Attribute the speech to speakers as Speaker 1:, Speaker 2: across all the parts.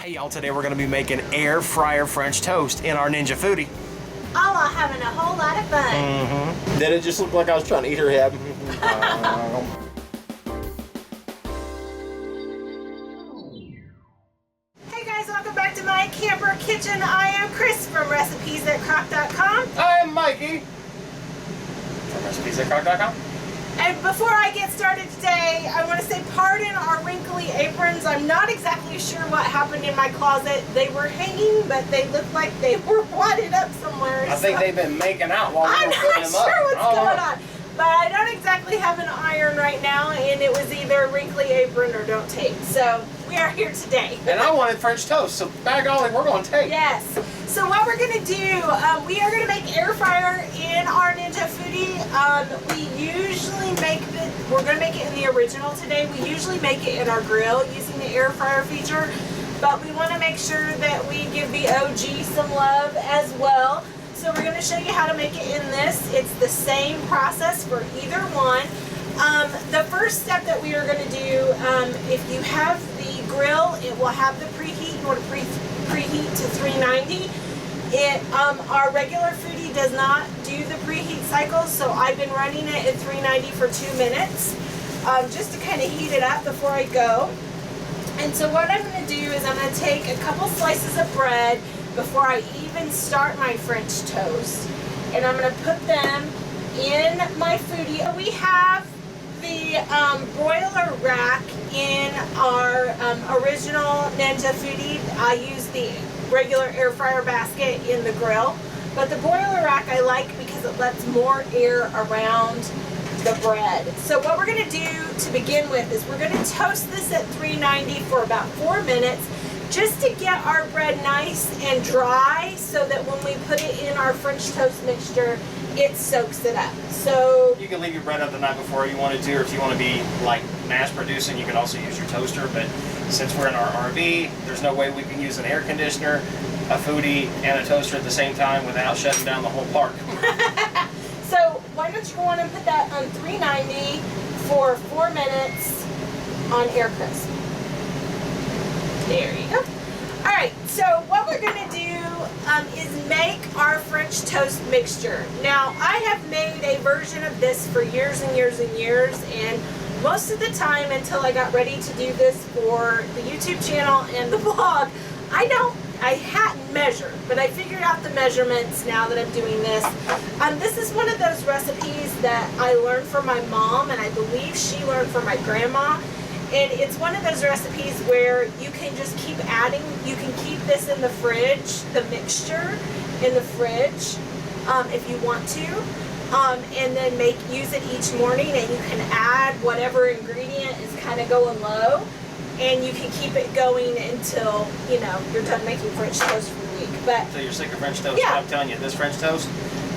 Speaker 1: Hey y'all, today we're going to be making air fryer French toast in our Ninja Foodi.
Speaker 2: All while having a whole lot of fun.
Speaker 3: Did it just look like I was trying to eat her head?
Speaker 2: Hey guys, welcome back to my camper kitchen. I am Cris from recipes@crock.com.
Speaker 1: I am Mikey from recipes@crock.com.
Speaker 2: And before I get started today, I want to say pardon our wrinkly aprons. I'm not exactly sure what happened in my closet. They were hanging, but they looked like they were wadded up somewhere.
Speaker 1: I think they've been making out while we were putting them up.
Speaker 2: I'm not sure what's going on. But I don't exactly have an iron right now, and it was either wrinkly apron or don't take. So we are here today.
Speaker 1: And I wanted French toast, so by golly, we're going to take.
Speaker 2: Yes. So what we're going to do, we are going to make air fryer in our Ninja Foodi. We usually make we're going to make it in the original today. We usually make it in our grill using the air fryer feature. But we want to make sure that we give the OG some love as well. So we're going to show you how to make it in this. It's the same process for either one. The first step that we are going to do, if you have the grill, it will have the preheat. You want to preheat to 390. Our regular Foodi does not do the preheat cycles, so I've been running it at 390 for 2 minutes, just to kind of heat it up before I go. And so what I'm going to do is I'm going to take a couple slices of bread before I even start my French toast, and I'm going to put them in my Foodi. We have the broiler rack in our original Ninja Foodi. I use the regular air fryer basket in the grill, but the broiler rack I like because it lets more air around the bread. So what we're going to do to begin with is we're going to toast this at 390 for about 4 minutes, just to get our bread nice and dry, so that when we put it in our French toast mixture, it soaks it up. So
Speaker 1: You can leave your bread up the night before you wanted to, or if you want to be like mass producing, you can also use your toaster. But since we're in our RV, there's no way we can use an air conditioner, a Foodi, and a toaster at the same time without shutting down the whole park.
Speaker 2: So why don't you go on and put that on 390 for 4 minutes on air crisp. There you go. Alright, so what we're going to do is make our French toast mixture. Now, I have made a version of this for years and years and years, and most of the time until I got ready to do this for the YouTube channel and the blog, I hadn't measured, but I figured out the measurements now that I'm doing this. This is one of those recipes that I learned from my mom, and I believe she learned from my grandma. And it's one of those recipes where you can just keep adding. You can keep this in the fridge, the mixture in the fridge, if you want to, and then use it each morning, and you can add whatever ingredient is kind of going low, and you can keep it going until, you know, you're done making French toast for the week. But
Speaker 1: Until you're sick of French toast.
Speaker 2: Yeah.
Speaker 1: But I'm telling you, this French toast,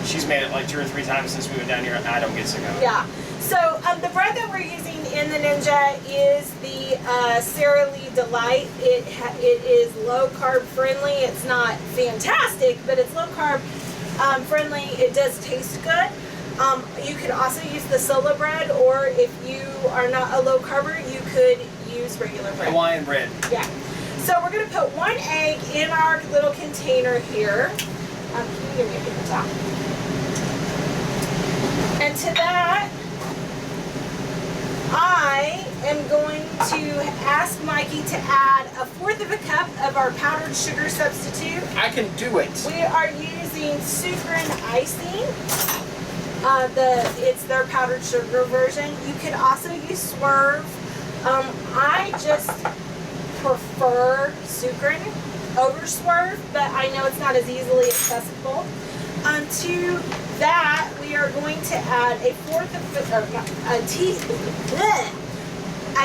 Speaker 1: she's made it like 2 or 3 times since we went down here, and I don't get sick of it.
Speaker 2: yeah. So the bread that we're using in the Ninja is the Sara Lee Delight. It is low carb friendly. It's not fantastic, but it's low carb friendly. It does taste good. You could also use the Solo bread, or if you are not a low carber, you could use regular bread.
Speaker 1: Hawaiian bread.
Speaker 2: Yeah. So we're going to put 1 egg in our little container here. Can you give me a paper towel? And to that, I am going to ask Mikey to add 1/4 of a cup of our powdered sugar substitute.
Speaker 1: I can do it.
Speaker 2: We are using Sucrin icing. It's their powdered sugar version. You could also use Swerve. I just prefer Sucrin over Swerve, but I know it's not as easily accessible. To that, we are going to add a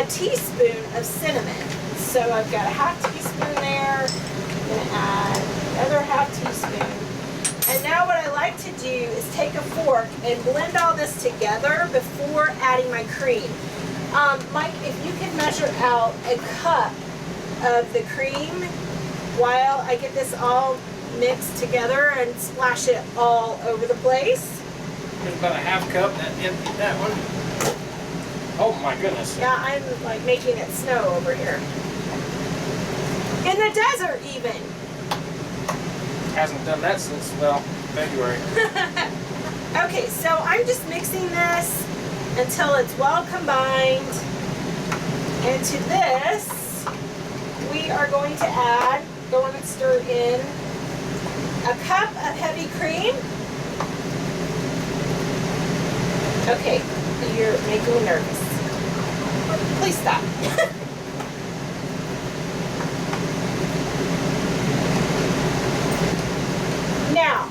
Speaker 2: teaspoon of cinnamon. So I've got a 1/2 teaspoon there. I'm going to add another 1/2 teaspoon. And now what I like to do is take a fork and blend all this together before adding my cream. Mike, if you can measure out a cup of the cream while I get this all mixed together and splash it all over the place.
Speaker 1: There's about a 1/2 cup in that one. Oh my goodness.
Speaker 2: Yeah, I'm like making it snow over here. In the desert, even.
Speaker 1: Hasn't done that since, well, February.
Speaker 2: Okay, so I'm just mixing this until it's well combined. And to this, we are going to add, go on and stir in, a cup of heavy cream. Okay, you're making me nervous. Please stop. Now,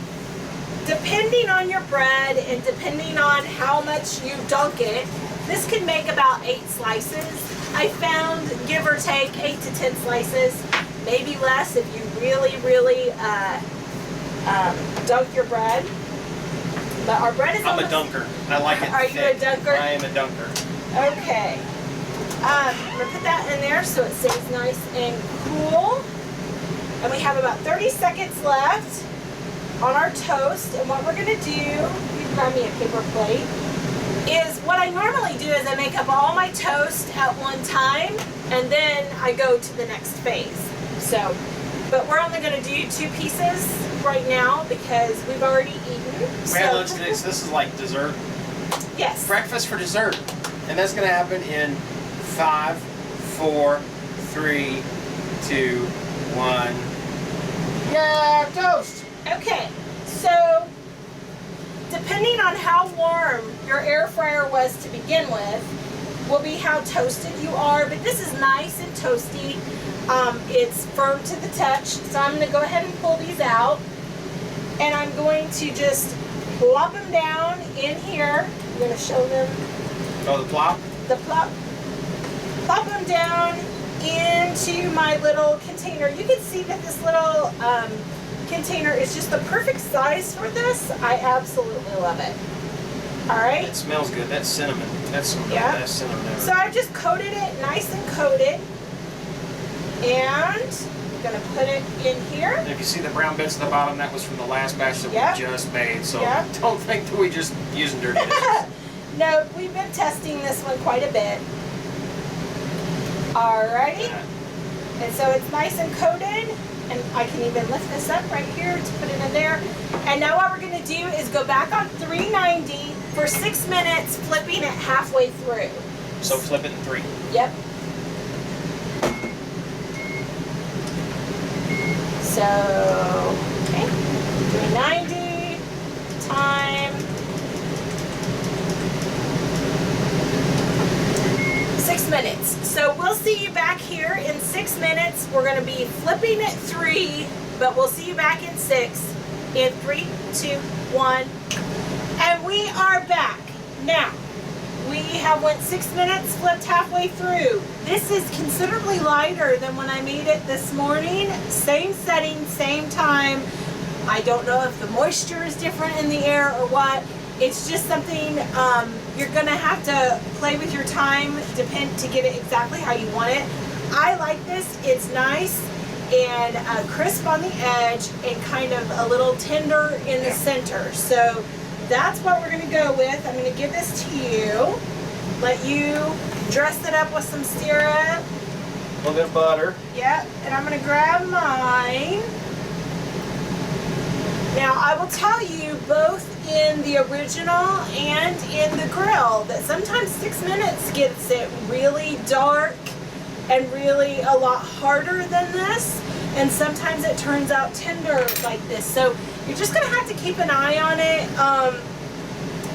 Speaker 2: depending on your bread and depending on how much you dunk it, this can make about 8 slices. I found, give or take, 8 to 10 slices, maybe less if you really, really dunk your bread. But our bread is
Speaker 1: I'm a dunker. I like it.
Speaker 2: Are you a dunker?
Speaker 1: I am a dunker.
Speaker 2: Okay. I'm going to put that in there so it stays nice and cool. And we have about 30 seconds left on our toast. And what we're going to do, you grab me a paper plate, is what I normally do is I make up all my toast at one time and then I go to the next phase. So, but we're only going to do 2 pieces right now because we've already eaten.
Speaker 1: We had lunch today, so this is like dessert.
Speaker 2: Yes.
Speaker 1: Breakfast for dessert. And that's going to happen in 5, 4, 3, 2, 1. Yeah, toast.
Speaker 2: Okay, so depending on how warm your air fryer was to begin with, will be how toasted you are. But this is nice and toasty. It's firm to the touch. So I'm going to go ahead and pull these out. And I'm going to just plop them down in here. I'm going to show them.
Speaker 1: Oh, the plop?
Speaker 2: The plop. Plop them down into my little container. You can see that this little container is just the perfect size for this. I absolutely love it. All right.
Speaker 1: It smells good. That's cinnamon. That's some of the best cinnamon ever.
Speaker 2: So I just coated it nice and coated. And I'm going to put it in here.
Speaker 1: And if you see the brown bits at the bottom, that was from the last batch that we just made. So don't think that we just using dirty dishes.
Speaker 2: No, we've been testing this one quite a bit. Alrighty. And so it's nice and coated. And I can even lift this up right here to put it in there. And now what we're going to do is go back on 390 for 6 minutes, flipping it halfway through.
Speaker 1: So flip it in 3.
Speaker 2: Yep. So, okay, 390, time, 6 minutes. So we'll see you back here in 6 minutes. We're going to be flipping at 3, but we'll see you back in 6. In 3, 2, 1. And we are back. Now, we have went 6 minutes, flipped halfway through. This is considerably lighter than when I made it this morning. Same setting, same time. I don't know if the moisture is different in the air or what. It's just something you're gonna have to play with your time to get it exactly how you want it. I like this. It's nice and crisp on the edge and kind of a little tender in the center. So that's what we're gonna go with. I'm gonna give this to you. Let you dress it up with some syrup.
Speaker 1: A little bit of butter.
Speaker 2: Yep, and I'm gonna grab mine. Now I will tell you both in the original and in the grill that sometimes 6 minutes gets it really dark and really a lot harder than this, and sometimes it turns out tender like this. So you're just gonna have to keep an eye on it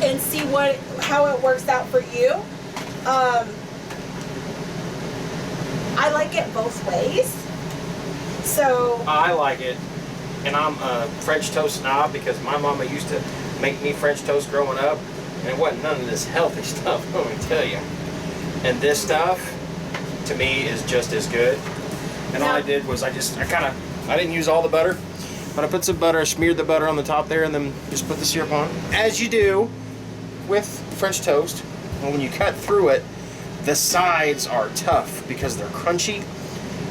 Speaker 2: and see how it works out for you. I like it both ways. So
Speaker 1: I like it, and I'm a French toast snob because my mama used to make me French toast growing up, and it wasn't none of this healthy stuff, let me tell you. And this stuff, to me, is just as good. And all I did was I didn't use all the butter, but I put some butter, I smeared the butter on the top there, and then just put the syrup on. As you do with French toast, and when you cut through it, the sides are tough because they're crunchy,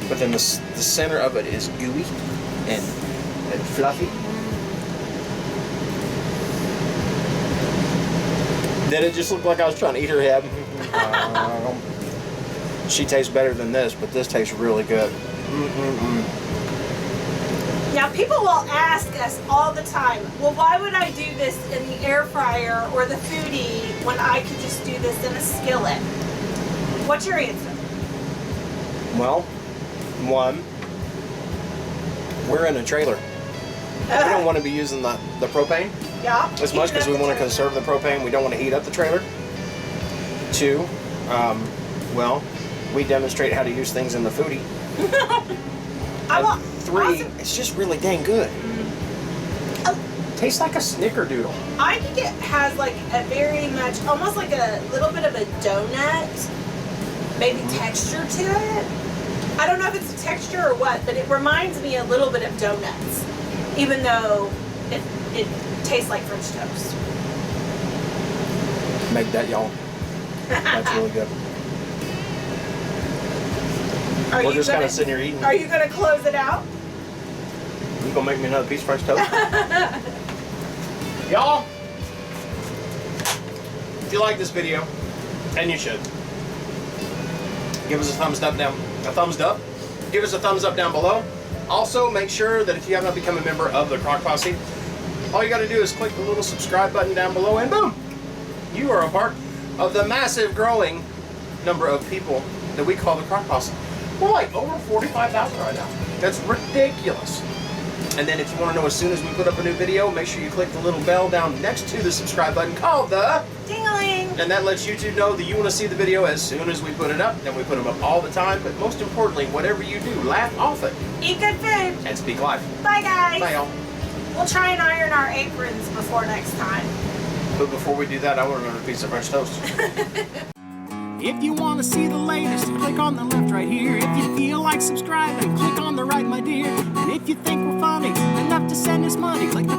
Speaker 1: but then the center of it is gooey and fluffy.
Speaker 3: Did it just look like I was trying to eat her head?
Speaker 1: She tastes better than this, but this tastes really good.
Speaker 2: Now, people will ask us all the time, well, why would I do this in the air fryer or the Foodi when I could just do this in a skillet? What's your answer?
Speaker 3: Well, one, we're in a trailer. We don't want to be using the propane
Speaker 2: Yeah.
Speaker 3: as much because we want to conserve the propane. We don't want to heat up the trailer. Two, well, we demonstrate how to use things in the Foodi. And three, it's just really dang good. Tastes like a snickerdoodle.
Speaker 2: I think it has like a very much, almost like a little bit of a donut, maybe texture to it. I don't know if it's a texture or what, but it reminds me a little bit of donuts, even though it tastes like French toast.
Speaker 3: Make that, y'all. That's really good. We're just kind of sitting here eating.
Speaker 2: Are you going to close it out?
Speaker 3: You gonna make me another piece of French toast? Y'all, if you like this video, and you should, give us a thumbs up down. Give us a thumbs up down below. Also, make sure that if you have not become a member of the Crock Posse, all you got to do is click the little subscribe button down below, and boom, you are a part of the massive growing number of people that we call the Crock Posse. We're like over 45,000 right now. That's ridiculous. And then if you want to know as soon as we put up a new video, make sure you click the little bell down next to the subscribe button called the
Speaker 2: Ding-a-ling.
Speaker 3: and that lets YouTube know that you want to see the video as soon as we put it up. And we put them up all the time. But most importantly, whatever you do, laugh often
Speaker 2: Eat good food.
Speaker 3: and speak life.
Speaker 2: Bye, guys.
Speaker 3: Bye, y'all.
Speaker 2: We'll try and iron our aprons before next time.
Speaker 3: But before we do that, I want another piece of French toast.
Speaker 4: If you want to see the latest, click on the left right here. If you feel like subscribing, click on the right, my dear. And if you think we're funny enough to send us money, click the